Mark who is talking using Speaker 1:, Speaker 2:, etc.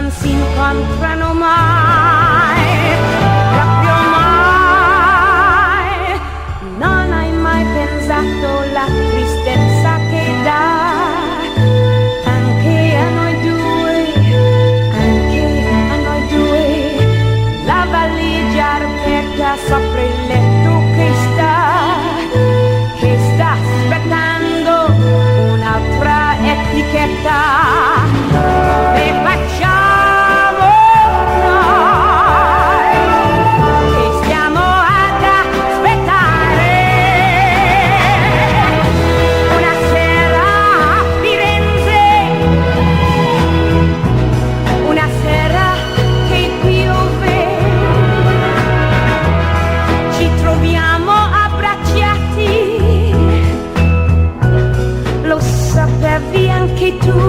Speaker 1: non si incontrano mai, proprio mai. Non hai mai pensato la tristezza che dà anche a noi due, anche a noi due. La valigia aperta sopra il letto che sta aspettando un'altra etichetta. E facciamo noi che stiamo ad aspettare una sera a Firenze, una sera che piove, ci troviamo abbracciati. Lo sapevi anche tu?